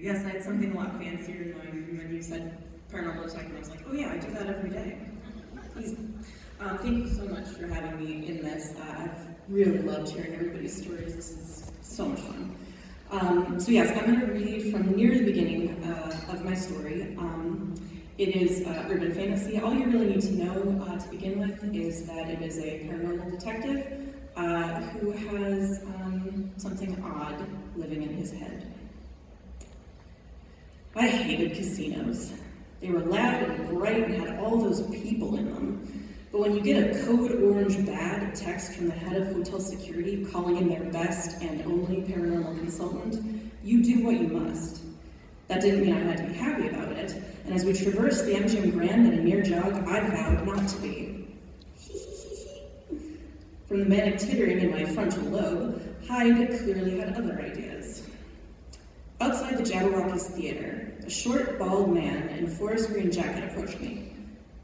Yes, I had something a lot fancier in mind, and then you said paranormal detective. I was like, oh yeah, I do that every day. Please. Thank you so much for having me in this. I've really loved hearing everybody's stories. This is so much fun. So yes, I'm going to read from near the beginning of my story. It is urban fantasy. All you really need to know to begin with is that it is a paranormal detective who has something odd living in his head. I hated casinos. They were loud and bright and had all those people in them. But when you get a code orange bad text from the head of hotel security calling in their best and only paranormal consultant, you do what you must. That didn't mean I had to be happy about it, and as we traversed the MGM Grand at a near jog, I vowed not to be. From the manic tittering in my frontal lobe, Hyde clearly had other ideas. Outside the Jabberwocky's theater, a short, bald man in a forest green jacket approached me.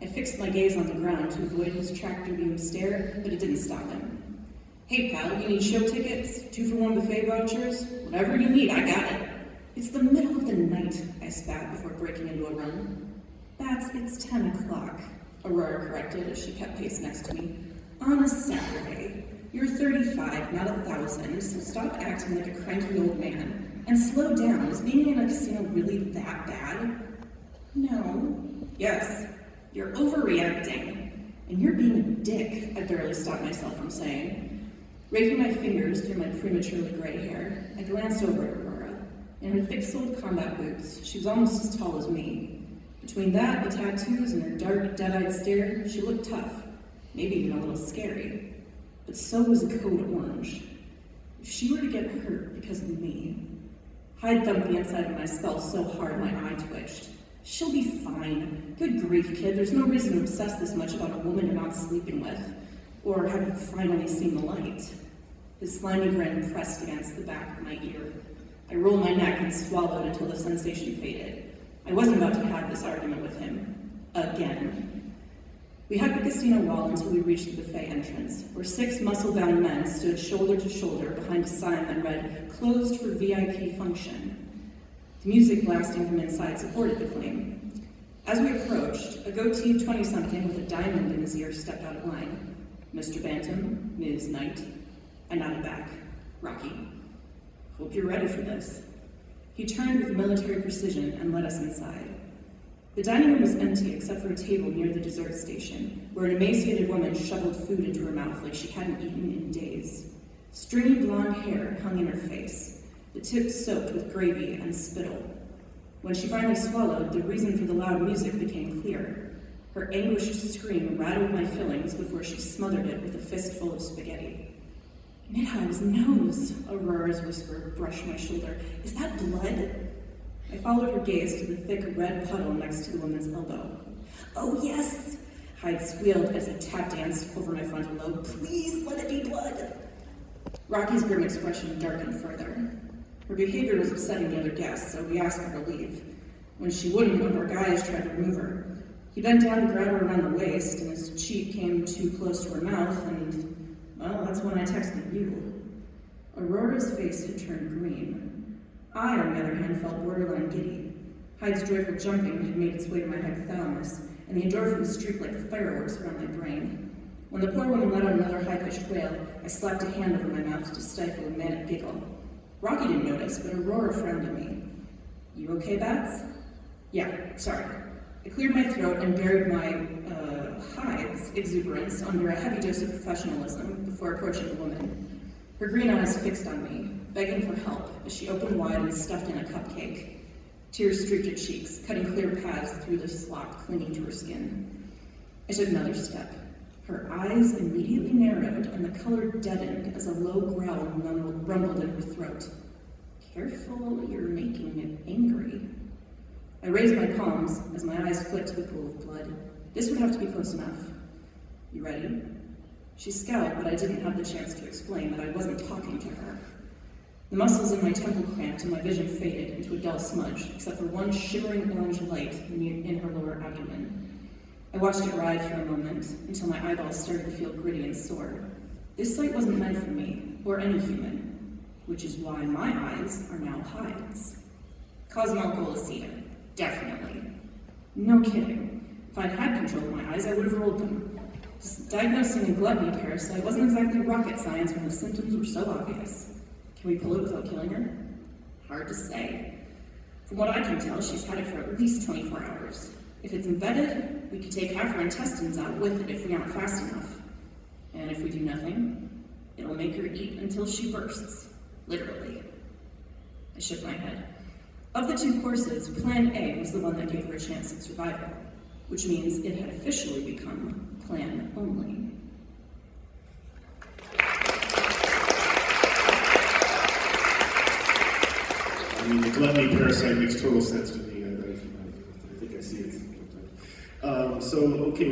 I fixed my gaze on the ground to avoid his tractor beam stare, but it didn't stop him. Hey pal, you need show tickets? 2-for-1 buffet vouchers? Whatever you need, I got it. It's the middle of the night, I spat before breaking into a run. It's 10 o'clock, Aurora corrected as she kept pace next to me. On a Saturday. You're 35, not 1,000, so stop acting like a cranky old man. And slow down. Is being in a casino really that bad? No. Yes. You're overreacting. And you're being a dick, I barely stopped myself from saying. Raking my fingers through my prematurely gray hair, I glanced over at Aurora. In her thick-soled combat boots, she was almost as tall as me. Between that, the tattoos, and her dark, dead-eyed stare, she looked tough, maybe even a little scary. But so was a code orange. If she were to get hurt because of me, Hyde thumped the inside of my skull so hard my eye twitched. She'll be fine. Good grief, kid. There's no reason to obsess this much about a woman you're not sleeping with. Or have you finally seen the light? His slimy grin pressed against the back of my ear. I rolled my neck and swallowed until the sensation faded. I wasn't about to have this argument with him. Again. We hugged the casino wall until we reached the buffet entrance, where 6 muscle-bound men stood shoulder to shoulder behind a sign that read, "Closed for VIP function." The music blasting from inside supported the claim. As we approached, a goateed 20-something with a diamond in his ear stepped out of line. Mr. Bantam, Ms. Knight. I nodded back. Rocky. Hope you're ready for this. He turned with military precision and led us inside. The dining room was empty except for a table near the dessert station, where an emaciated woman shoveled food into her mouth like she hadn't eaten in days. Stringy blonde hair hung in her face, the tips soaked with gravy and spittle. When she finally swallowed, the reason for the loud music became clear. Her anguished scream rattled my fillings before she smothered it with a fistful of spaghetti. Midhive's nose, Aurora's whisper brushed my shoulder. Is that blood? I followed her gaze to the thick red puddle next to the woman's elbow. Oh yes, Hyde squealed as he tap danced over my frontal lobe. Please let it be blood. Rocky's grim expression darkened further. Her behavior was upsetting the other guests, so we asked her to leave. When she wouldn't, one of our guys tried to remove her. He bent down to grab her around the waist, and his cheek came too close to her mouth, and, well, that's when I texted you. Aurora's face had turned green. I, on the other hand, felt borderline giddy. Hyde's joyful jumping had made its way to my hypothalamus, and the endorphins streaked like fireworks around my brain. When the poor woman let out another high-pitched wail, I slapped a hand over my mouth to stifle a manic giggle. Rocky didn't notice, but Aurora frowned at me. You okay, Bats? Yeah, sorry. I cleared my throat and buried my, Hyde's exuberance under a heavy dose of professionalism before approaching the woman. Her green eyes fixed on me, begging for help as she opened wide and stuffed in a cupcake. Tears streaked her cheeks, cutting clear paths through the slop clinging to her skin. I took another step. Her eyes immediately narrowed and the color deadened as a low growl rumbled in her throat. Careful, you're making it angry. I raised my palms as my eyes flicked to the pool of blood. This would have to be close enough. You ready? She scowled, but I didn't have the chance to explain that I wasn't talking to her. The muscles in my temple cramped and my vision faded into a dull smudge, except for one shimmering orange light in her lower abdomen. I watched it ride for a moment until my eyeballs started to feel gritty and sore. This sight wasn't meant for me, or any human, which is why my eyes are now Hyde's. Cosmoglosia, definitely. No kidding. If I'd had control of my eyes, I would have rolled them. Just diagnosing a gluttony parasite wasn't exactly rocket science when the symptoms were so obvious. Can we pull it without killing her? Hard to say. From what I can tell, she's had it for at least 24 hours. If it's embedded, we could take half her intestines out with it if we aren't fast enough. And if we do nothing, it'll make her eat until she bursts. Literally. I shook my head. Of the two courses, Plan A was the one that gave her a chance at survival, which means it had officially become Plan Only. I mean, the gluttony parasite makes total sense to me. I think I see it. Okay.